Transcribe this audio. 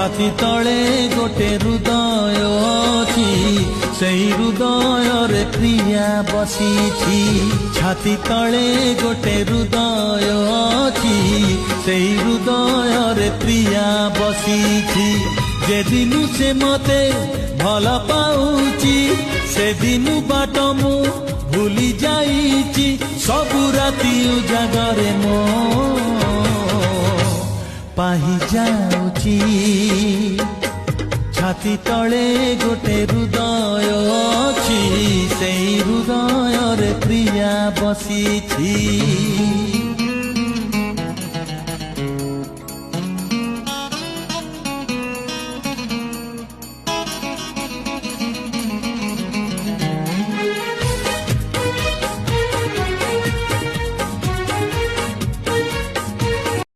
छाती तले गोटे हृदय अछि सेई हृदय रे प्रिया बसिछि छाती तले गोटे हृदय अछि सेई हृदय रे प्रिया बसिछि जे दिनु से मते भल पाउछि से दिनु बाट मु भूली जाइछि सबु राति उजागरे मो पाही जाउछि छाती तले गोटे हृदय अछि सेई हृदय रे प्रिया बसिछि।